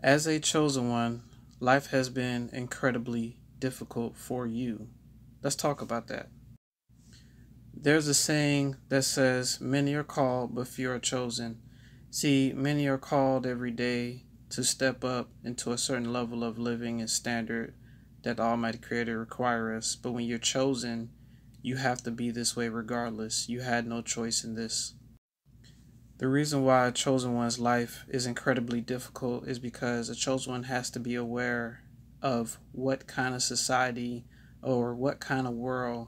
As a chosen one, life has been incredibly difficult for you. Let's talk about that. There's a saying that says, many are called, but few are chosen. See, many are called every day to step up into a certain level of living and standard that the Almighty Creator requires us. But when you're chosen, you have to be this way regardless. You had no choice in this. The reason why a chosen one's life is incredibly difficult is because a chosen one has to be aware of what kind of society or what kind of world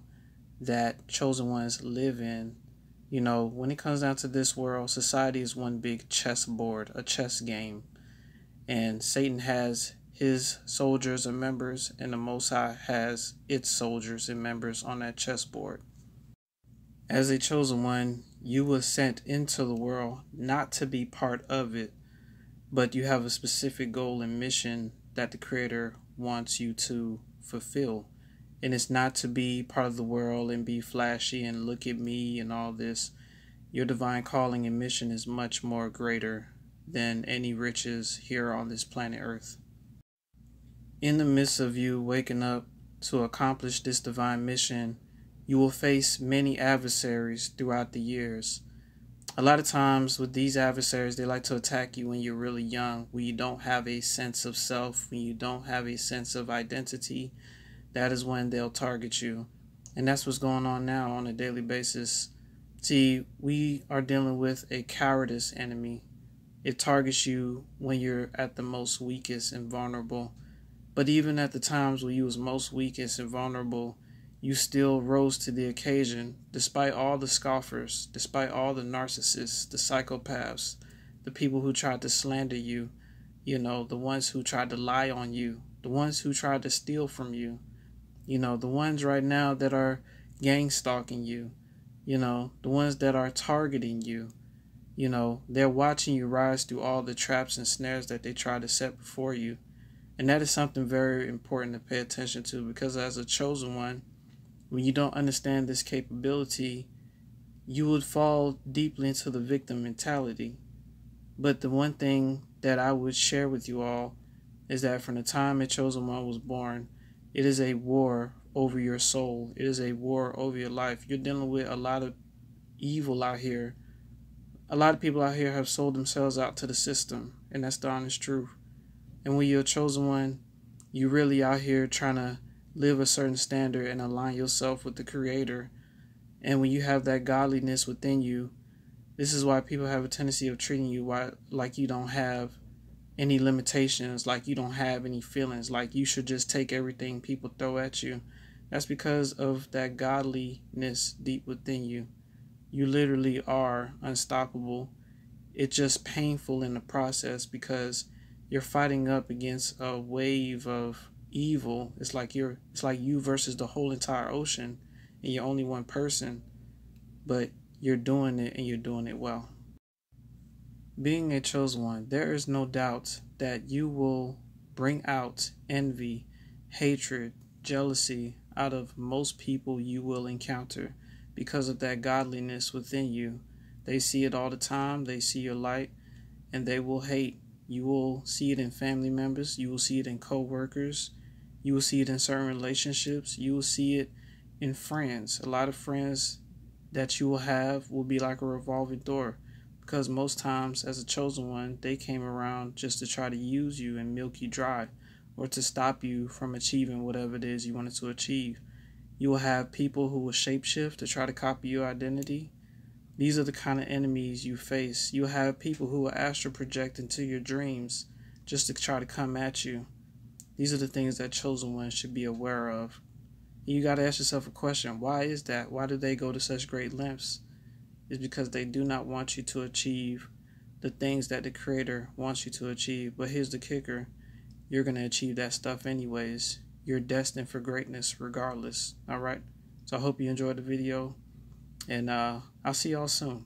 that chosen ones live in. You know, when it comes down to this world, society is one big chessboard, a chess game. And Satan has his soldiers and members, and the Most High has its soldiers and members on that chessboard. As a chosen one, you were sent into the world not to be part of it, but you have a specific goal and mission that the Creator wants you to fulfill. And it's not to be part of the world and be flashy and look at me and all this. Your divine calling and mission is much more greater than any riches here on this planet Earth. In the midst of you waking up to accomplish this divine mission, you will face many adversaries throughout the years. A lot of times with these adversaries, they like to attack you when you're really young, when you don't have a sense of self, when you don't have a sense of identity. That is when they'll target you. And that's what's going on now on a daily basis. See, we are dealing with a cowardice enemy. It targets you when you're at the most weakest and vulnerable. But even at the times when you was most weakest and vulnerable, you still rose to the occasion, despite all the scoffers, despite all the narcissists, the psychopaths, the people who tried to slander you, the ones who tried to lie on you, the ones who tried to steal from you, the ones right now that are gang stalking you, the ones that are targeting you, they're watching you rise through all the traps and snares that they try to set before you. And that is something very important to pay attention to, because as a chosen one, when you don't understand this capability, you would fall deeply into the victim mentality. But the one thing that I would share with you all is that from the time a chosen one was born, it is a war over your soul. It is a war over your life. You're dealing with a lot of evil out here. A lot of people out here have sold themselves out to the system, and that's the honest truth. And when you're a chosen one, you're really out here trying to live a certain standard and align yourself with the Creator. And when you have that godliness within you, this is why people have a tendency of treating you like you don't have any limitations, like you don't have any feelings, like you should just take everything people throw at you. That's because of that godliness deep within you. You literally are unstoppable. It's just painful in the process because you're fighting up against a wave of evil. It's like you versus the whole entire ocean, and you're only one person, but you're doing it and you're doing it well. Being a chosen one, there is no doubt that you will bring out envy, hatred, jealousy out of most people you will encounter because of that godliness within you. They see it all the time. They see your light and they will hate. You will see it in family members. You will see it in co-workers. You will see it in certain relationships. You will see it in friends. A lot of friends that you will have will be like a revolving door, because most times as a chosen one, they came around just to try to use you and milk you dry, or to stop you from achieving whatever it is you wanted to achieve. You will have people who will shapeshift to try to copy your identity. These are the kind of enemies you face. You'll have people who will astral project into your dreams just to try to come at you. These are the things that chosen ones should be aware of. You got to ask yourself a question. Why is that? Why do they go to such great lengths? It's because they do not want you to achieve the things that the Creator wants you to achieve. But here's the kicker. You're going to achieve that stuff anyways. You're destined for greatness regardless. All right? So I hope you enjoyed the video. And I'll see y'all soon.